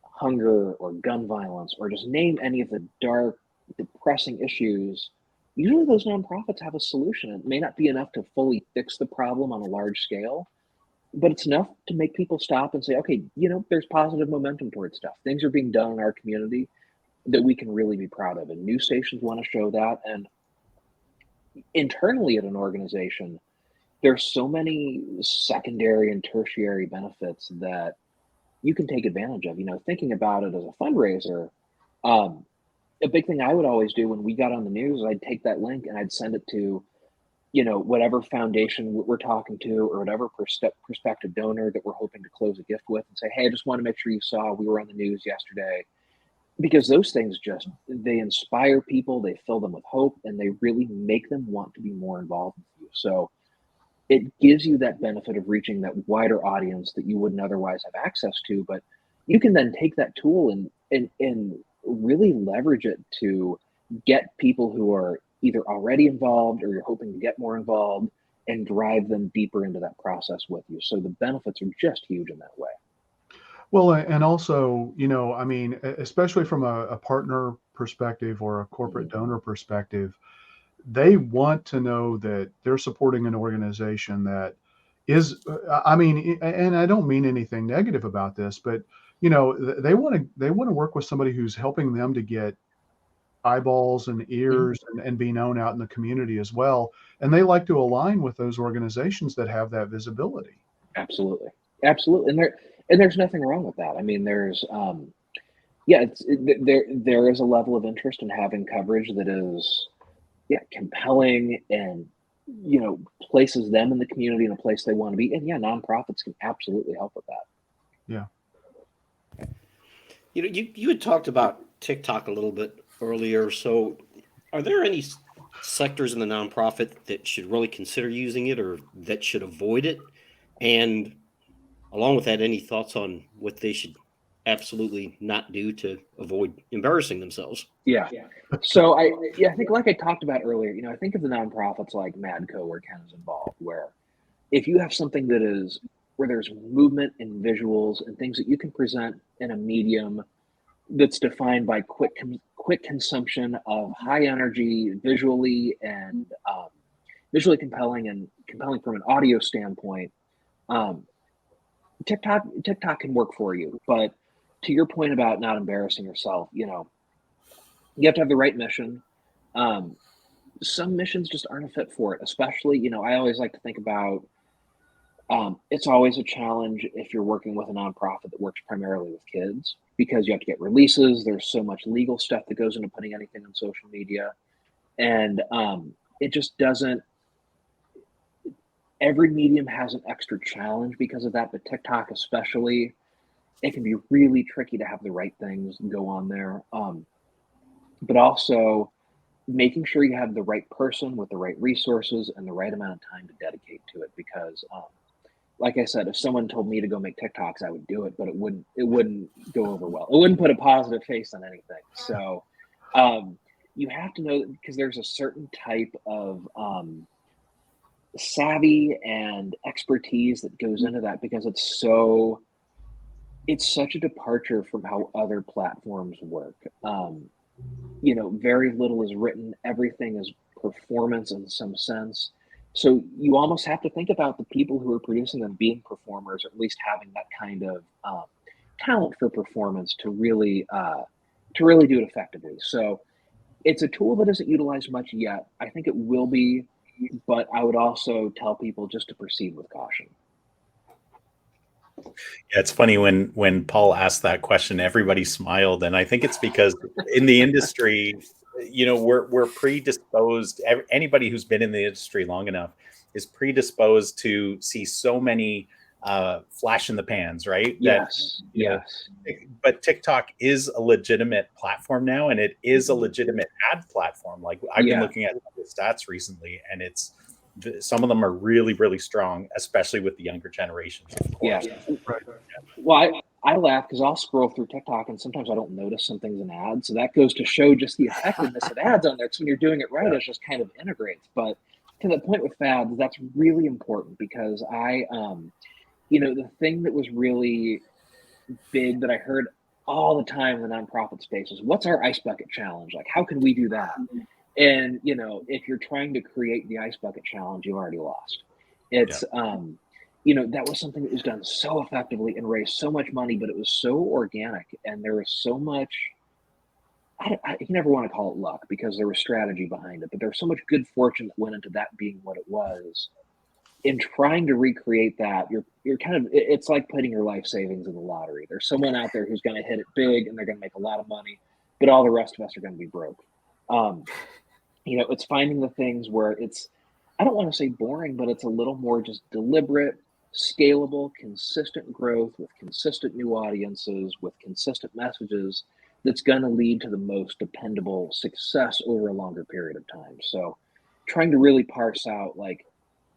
Speaker 2: hunger or gun violence, or just name any of the dark, depressing issues, usually those nonprofits have a solution. It may not be enough to fully fix the problem on a large scale, but it's enough to make people stop and say, okay, there's positive momentum towards stuff. Things are being done in our community that we can really be proud of. And news stations want to show that. And internally at an organization, there's so many secondary and tertiary benefits that you can take advantage of. Thinking about it as a fundraiser, a big thing I would always do when we got on the news, I'd take that link and I'd send it to, whatever foundation we're talking to, or whatever prospective donor that we're hoping to close a gift with, and say, hey, I just want to make sure you saw we were on the news yesterday. Because those things they inspire people, they fill them with hope, and they really make them want to be more involved with you. So it gives you that benefit of reaching that wider audience that you wouldn't otherwise have access to. But you can then take that tool and really leverage it to get people who are either already involved, or you're hoping to get more involved, and drive them deeper into that process with you. So the benefits are just huge in that way.
Speaker 1: Well, and also, I mean, especially from a partner perspective or a corporate donor perspective, they want to know that they're supporting an organization that is, I mean, and I don't mean anything negative about this, but, they want to work with somebody who's helping them to get eyeballs and ears and be known out in the community as well. And they like to align with those organizations that have that visibility.
Speaker 2: Absolutely. And there's nothing wrong with that. I mean, there is a level of interest in having coverage that is, compelling, and, places them in the community in a place they want to be. And nonprofits can absolutely help with that.
Speaker 1: Yeah.
Speaker 3: You had talked about TikTok a little bit earlier. So are there any sectors in the nonprofit that should really consider using it or that should avoid it? And along with that, any thoughts on what they should absolutely not do to avoid embarrassing themselves?
Speaker 2: Yeah. So I think like I talked about earlier, I think of the nonprofits like Madco where Ken is involved, where if you have something that is where there's movement and visuals and things that you can present in a medium that's defined by quick consumption of high energy visually and visually compelling and compelling from an audio standpoint, um, TikTok can work for you. But to your point about not embarrassing yourself, you have to have the right mission. Um, some missions just aren't a fit for it, especially, I always like to think about it's always a challenge if you're working with a nonprofit that works primarily with kids because you have to get releases. There's so much legal stuff that goes into putting anything on social media. And it just doesn't, every medium has an extra challenge because of that, but TikTok especially, it can be really tricky to have the right things go on there. But also making sure you have the right person with the right resources and the right amount of time to dedicate to it because like I said, if someone told me to go make TikToks, I would do it, but it wouldn't go over well. It wouldn't put a positive face on anything. So you have to know because there's a certain type of savvy and expertise that goes into that because it's such a departure from how other platforms work. Very little is written. Everything is performance in some sense. So you almost have to think about the people who are producing them being performers, or at least having that kind of talent for performance to really do it effectively. So it's a tool that isn't utilized much yet. I think it will be, but I would also tell people just to proceed with caution.
Speaker 4: Yeah, it's funny when Paul asked that question, everybody smiled, and I think it's because in the industry, we're predisposed. Anybody who's been in the industry long enough is predisposed to see so many flash in the pans, right?
Speaker 2: Yes, yes.
Speaker 4: But TikTok is a legitimate platform now, and it is a legitimate ad platform. Like I've been looking at the stats recently, and some of them are really, really strong, especially with the younger generations, of course.
Speaker 2: Yeah. Well, I laugh because I'll scroll through TikTok and sometimes I don't notice something's an ad. So that goes to show just the effectiveness of ads on there. Because when you're doing it right, it just kind of integrates. But to the point with fads, that's really important because the thing that was really big that I heard all the time in the nonprofit space is what's our ice bucket challenge? Like, how can we do that? And, if you're trying to create the ice bucket challenge, you've already lost. It's, that was something that was done so effectively and raised so much money, but it was so organic and there was so much, you never want to call it luck because there was strategy behind it, but there was so much good fortune that went into that being what it was. In trying to recreate that, you're kind of, it's like putting your life savings in the lottery. There's someone out there who's going to hit it big and they're going to make a lot of money, but all the rest of us are going to be broke. It's finding the things where I don't want to say boring, but it's a little more just deliberate, scalable, consistent growth with consistent new audiences, with consistent messages that's going to lead to the most dependable success over a longer period of time. So trying to really parse out like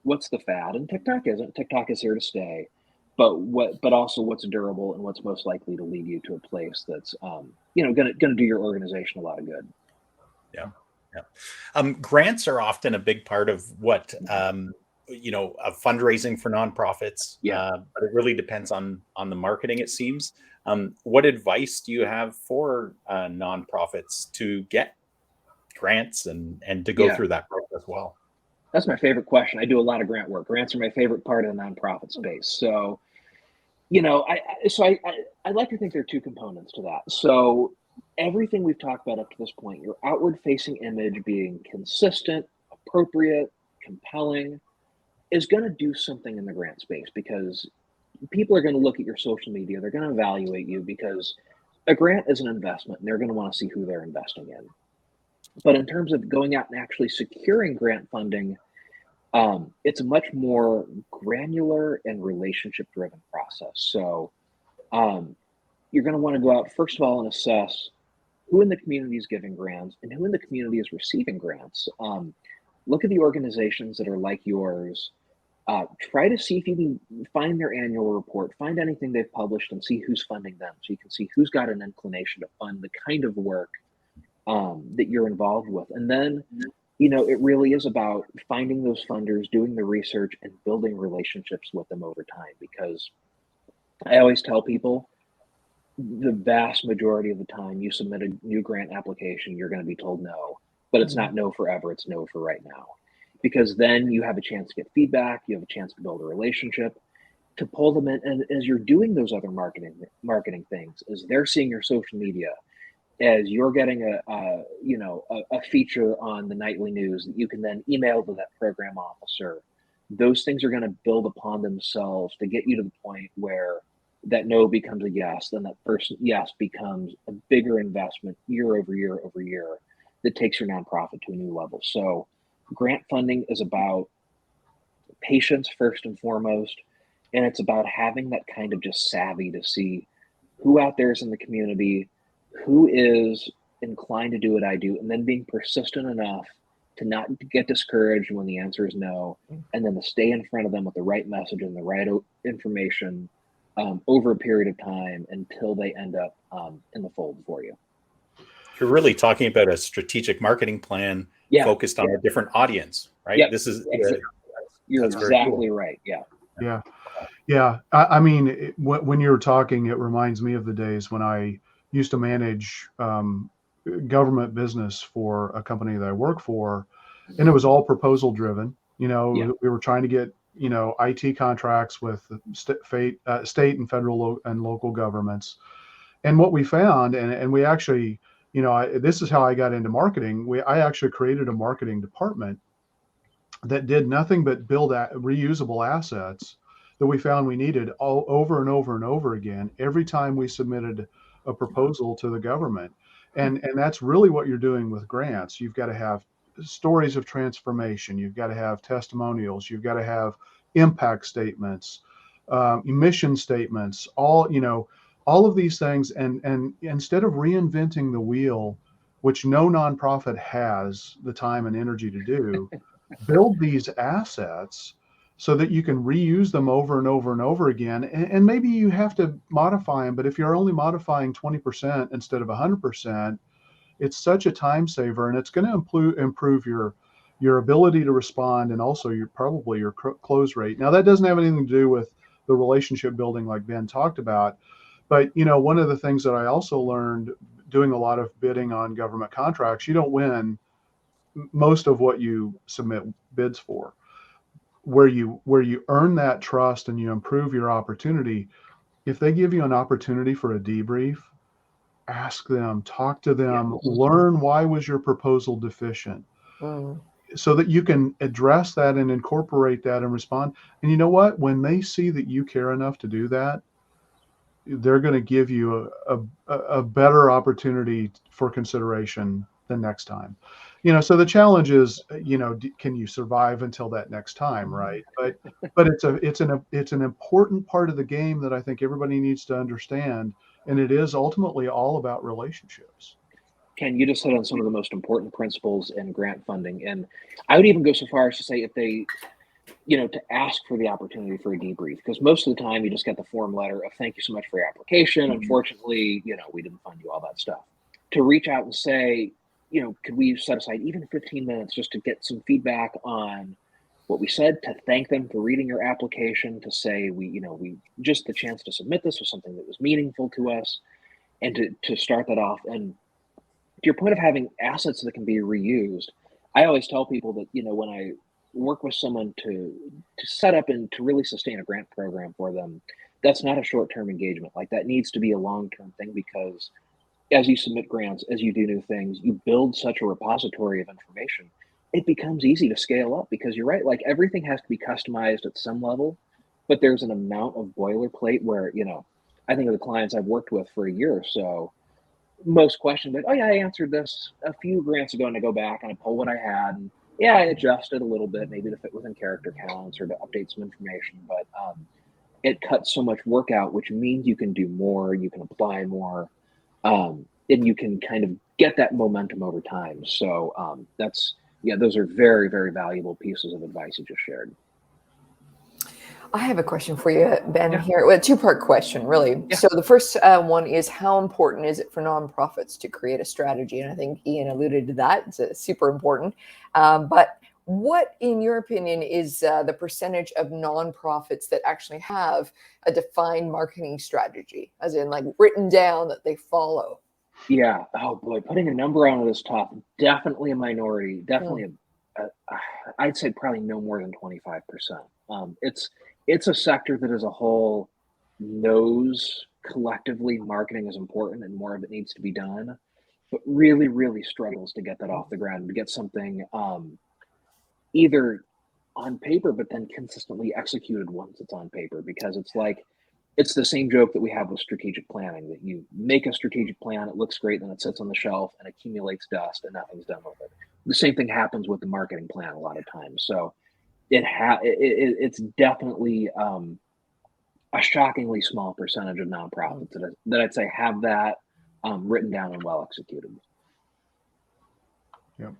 Speaker 2: what's the fad, and TikTok isn't. TikTok is here to stay, but also what's durable and what's most likely to lead you to a place that's gonna do your organization a lot of good.
Speaker 4: Yeah. Grants are often a big part of what of fundraising for nonprofits. But it really depends on the marketing, it seems. What advice do you have for nonprofits to get grants and to go through that process well?
Speaker 2: That's my favorite question. I do a lot of grant work. Grants are my favorite part of the nonprofit space. So, I like to think there are two components to that. So everything we've talked about up to this point, your outward facing image being consistent, appropriate, compelling, is going to do something in the grant space because people are going to look at your social media. They're going to evaluate you because a grant is an investment and they're going to want to see who they're investing in. But in terms of going out and actually securing grant funding, it's a much more granular and relationship driven process. So you're going to want to go out, first of all, and assess who in the community is giving grants and who in the community is receiving grants. Look at the organizations that are like yours. Try to see if you can find their annual report, find anything they've published, and see who's funding them, so you can see who's got an inclination to fund the kind of work that you're involved with. And then, it really is about finding those funders, doing the research, and building relationships with them over time. Because I always tell people, the vast majority of the time you submit a new grant application, you're going to be told no, but it's not no forever, it's no for right now. Because then you have a chance to get feedback, you have a chance to build a relationship, to pull them in. And as you're doing those other marketing things, as they're seeing your social media, as you're getting a feature on the nightly news that you can then email to that program officer, those things are going to build upon themselves to get you to the point where that no becomes a yes, then that first yes becomes a bigger investment year over year over year that takes your nonprofit to a new level. So grant funding is about patience first and foremost, and it's about having that kind of just savvy to see who out there is in the community, who is inclined to do what I do, and then being persistent enough to not get discouraged when the answer is no, and then to stay in front of them with the right message and the right information over a period of time until they end up in the fold for you.
Speaker 4: You're really talking about a strategic marketing plan focused on a different audience, right?
Speaker 2: Yep.
Speaker 4: This is
Speaker 2: you're exactly cool. Right.
Speaker 1: Yeah. I mean, when you were talking, it reminds me of the days when I used to manage government business for a company that I work for, and it was all proposal driven. We were trying to get IT contracts with state and federal and local governments. And what we found, and we actually, this is how I got into marketing. I actually created a marketing department that did nothing but build reusable assets that we found we needed all over and over and over again every time we submitted a proposal to the government. And that's really what you're doing with grants. You've got to have stories of transformation. You've got to have testimonials. You've got to have impact statements, mission statements, all of these things. And instead of reinventing the wheel, which no nonprofit has the time and energy to do, build these assets so that you can reuse them over and over and over again. And maybe you have to modify them, but if you're only modifying 20% instead of 100%, it's such a time saver, and it's going to improve your ability to respond, and also your close rate. Now, that doesn't have anything to do with the relationship building like Ben talked about, but one of the things that I also learned doing a lot of bidding on government contracts, you don't win most of what you submit bids for. Where you earn that trust and you improve your opportunity, if they give you an opportunity for a debrief, ask them, talk to them, learn why was your proposal deficient, so that you can address that and incorporate that and respond. And you know what? When they see that you care enough to do that, they're going to give you a better opportunity for consideration the next time. So the challenge is, can you survive until that next time, right? But it's an important part of the game that I think everybody needs to understand, and it is ultimately all about relationships.
Speaker 2: Ken, you just hit on some of the most important principles in grant funding, and I would even go so far as to say if they, to ask for the opportunity for a debrief, because most of the time you just get the form letter of thank you so much for your application. Unfortunately, we didn't fund you, all that stuff. To reach out and say, could we set aside even 15 minutes just to get some feedback on what we said, to thank them for reading your application, to say we just the chance to submit this was something that was meaningful to us, and to start that off. And to your point of having assets that can be reused, I always tell people that, when I work with someone to set up and to really sustain a grant program for them, that's not a short-term engagement. Like, that needs to be a long-term thing, because as you submit grants, as you do new things, you build such a repository of information, it becomes easy to scale up, because you're right, like, everything has to be customized at some level, but there's an amount of boilerplate where, I think of the clients I've worked with for a year or so, most questions like, oh yeah, I answered this a few grants ago, and I go back and I pull what I had, and I adjusted a little bit, maybe to fit within character counts or to update some information, but it cuts so much work out, which means you can do more, you can apply more. and you can kind of get that momentum over time. So those are very, very valuable pieces of advice you just shared.
Speaker 5: I have a question for you, Ben, here. Well, a two-part question, really.
Speaker 2: Yeah.
Speaker 5: So the first one is, how important is it for nonprofits to create a strategy? And I think Ian alluded to that. It's super important. But what, in your opinion, is the percentage of nonprofits that actually have a defined marketing strategy, as in like written down that they follow?
Speaker 2: Yeah. Oh boy, putting a number on it is tough. Definitely a minority. Definitely, I'd say probably no more than 25%. It's a sector that as a whole knows collectively marketing is important and more of it needs to be done, but really, really struggles to get that off the ground, to get something either on paper, but then consistently executed once it's on paper, because it's the same joke that we have with strategic planning, that you make a strategic plan, it looks great, then it sits on the shelf and accumulates dust and nothing's done with it. The same thing happens with the marketing plan a lot of times. So it's definitely a shockingly small percentage of nonprofits that I'd say have that written down and well executed.
Speaker 1: Yep.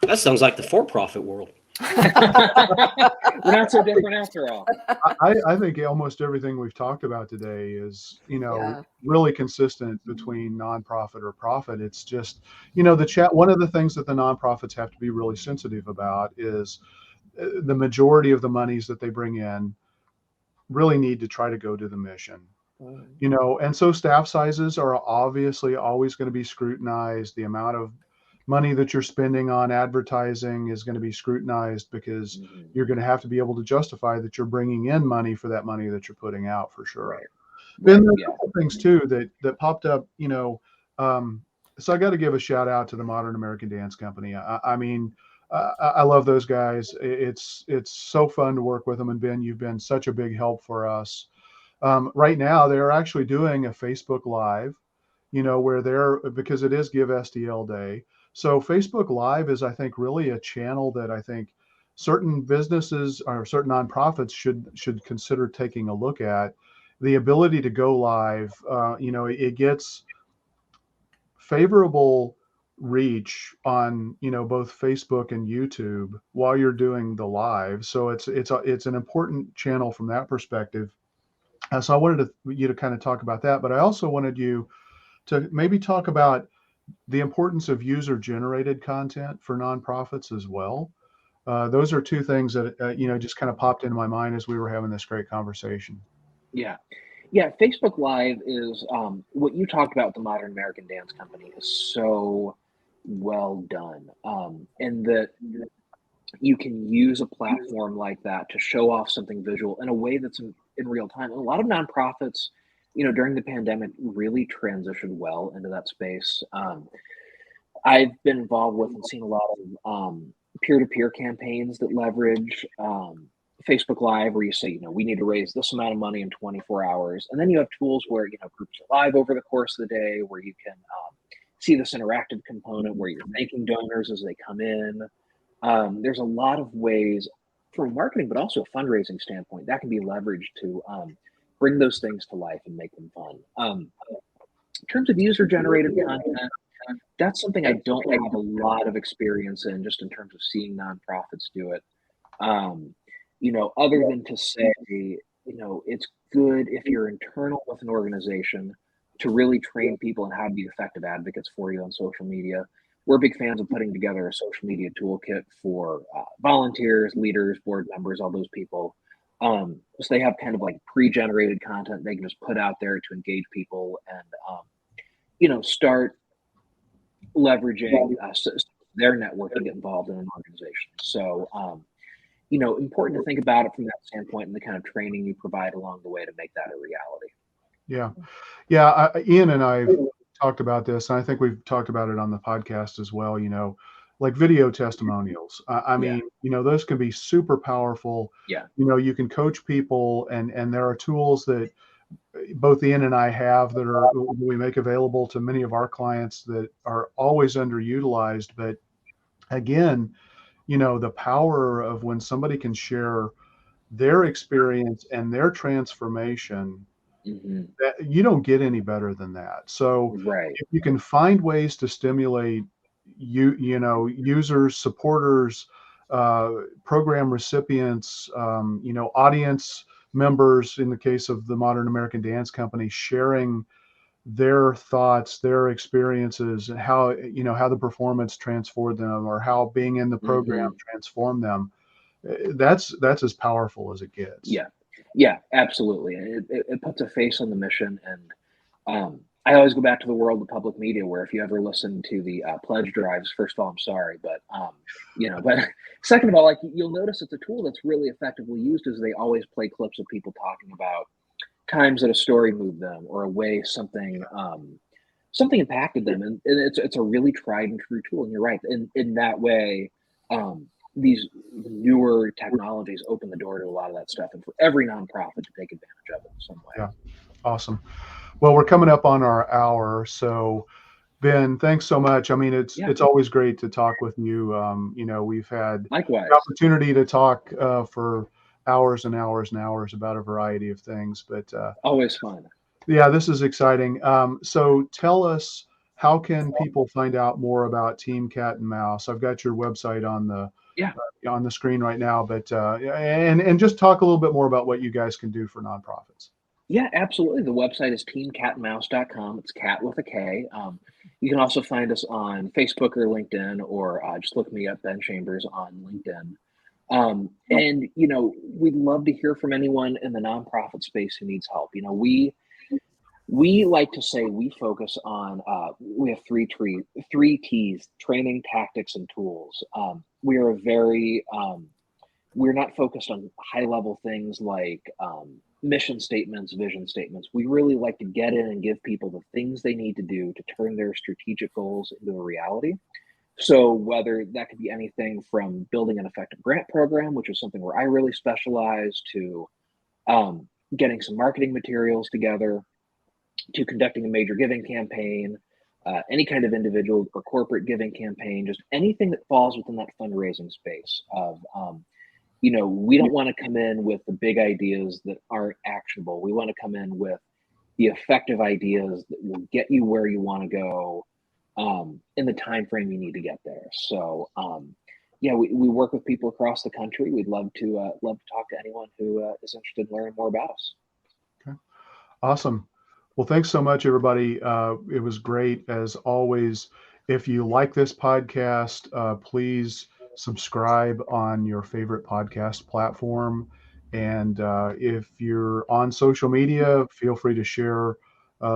Speaker 3: That sounds like the for-profit world.
Speaker 2: We're not so different after all.
Speaker 1: I think almost everything we've talked about today is, really consistent between nonprofit or profit. It's just, one of the things that the nonprofits have to be really sensitive about is the majority of the monies that they bring in really need to try to go to the mission. And so staff sizes are obviously always going to be scrutinized. The amount of money that you're spending on advertising is going to be scrutinized, because you're going to have to be able to justify that you're bringing in money for that money that you're putting out, for sure.
Speaker 2: Right.
Speaker 1: Then there's a couple things too that popped up, so I got to give a shout out to the Modern American Dance Company. I love those guys. It's so fun to work with them. And Ben, you've been such a big help for us. Right now, they're actually doing a Facebook Live, where because it is Give STL Day. So Facebook Live is, I think, really a channel that I think certain businesses or certain nonprofits should consider taking a look at. The ability to go live, it gets favorable reach on both Facebook and YouTube while you're doing the live. So it's an important channel from that perspective. So I wanted you to kind of talk about that, but I also wanted you to maybe talk about the importance of user-generated content for nonprofits as well. Those are two things that just kind of popped into my mind as we were having this great conversation.
Speaker 2: Yeah, Facebook Live is what you talked about with the Modern American Dance Company is so well done, and that you can use a platform like that to show off something visual in a way that's in real time. And a lot of nonprofits, during the pandemic, really transitioned well into that space. I've been involved with and seen a lot of peer-to-peer campaigns that leverage Facebook Live, where you say, we need to raise this amount of money in 24 hours. And then you have tools where, groups are live over the course of the day, where you can see this interactive component where you're thanking donors as they come in. There's a lot of ways from a marketing, but also a fundraising standpoint that can be leveraged to bring those things to life and make them fun. In terms of user-generated content, that's something I don't have a lot of experience in, just in terms of seeing nonprofits do it. Other than to say, it's good if you're internal with an organization to really train people on how to be effective advocates for you on social media. We're big fans of putting together a social media toolkit for volunteers, leaders, board members, all those people. So they have kind of like pre-generated content they can just put out there to engage people and, start leveraging their network to get involved in an organization. So, important to think about it from that standpoint and the kind of training you provide along the way to make that a reality.
Speaker 1: Yeah. Ian and I talked about this, and I think we've talked about it on the podcast as well, like video testimonials. Those can be super powerful.
Speaker 2: Yeah.
Speaker 1: You can coach people, and there are tools that both Ian and I have that we make available to many of our clients that are always underutilized. But again, the power of when somebody can share their experience and their transformation that you don't get any better than that. So
Speaker 2: Right.
Speaker 1: if you can find ways to stimulate users, supporters, program recipients, audience members, in the case of the Modern American Dance Company, sharing their thoughts, their experiences, and how the performance transformed them, or how being in the program transformed them. That's as powerful as it gets.
Speaker 2: Yeah. Yeah, absolutely. It puts a face on the mission. And I always go back to the world of public media, where if you ever listen to the pledge drives, first of all, I'm sorry, but but second of all, like, you'll notice it's a tool that's really effectively used, as they always play clips of people talking about times that a story moved them, or a way something impacted them, and it's a really tried and true tool. And you're right, in that way, these newer technologies open the door to a lot of that stuff, and for every nonprofit to take advantage of it in some way.
Speaker 1: Yeah, awesome. Well, we're coming up on our hour, so Ben, thanks so much. I mean, it's always great to talk with you. We've had
Speaker 2: Likewise.
Speaker 1: the opportunity to talk for hours and hours and hours about a variety of things, but
Speaker 2: Always fun.
Speaker 1: yeah, this is exciting. So tell us, how can people find out more about Team Cat and Mouse? I've got your website on the screen right now, but and just talk a little bit more about what you guys can do for nonprofits.
Speaker 2: Yeah, absolutely. The website is teamcatandmouse.com. It's cat with a K. You can also find us on Facebook or LinkedIn, or just look me up, Ben Chambers, on LinkedIn. And we'd love to hear from anyone in the nonprofit space who needs help. We like to say we focus on, we have three T's: training, tactics, and tools. We are we're not focused on high level things like mission statements, vision statements. We really like to get in and give people the things they need to do to turn their strategic goals into a reality. So whether that could be anything from building an effective grant program, which is something where I really specialize, to getting some marketing materials together, to conducting a major giving campaign, any kind of individual or corporate giving campaign, just anything that falls within that fundraising space of, we don't want to come in with the big ideas that aren't actionable. We want to come in with the effective ideas that will get you where you want to go in the time frame you need to get there. So we work with people across the country. We'd love to talk to anyone who is interested in learning more about us.
Speaker 1: Okay, awesome. Well, thanks so much, everybody. It was great as always. If you like this podcast, please subscribe on your favorite podcast platform. And if you're on social media, feel free to share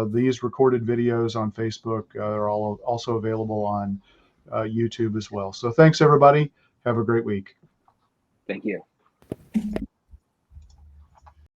Speaker 1: these recorded videos on Facebook. They're all also available on YouTube as well. So thanks, everybody. Have a great week.
Speaker 2: Thank you.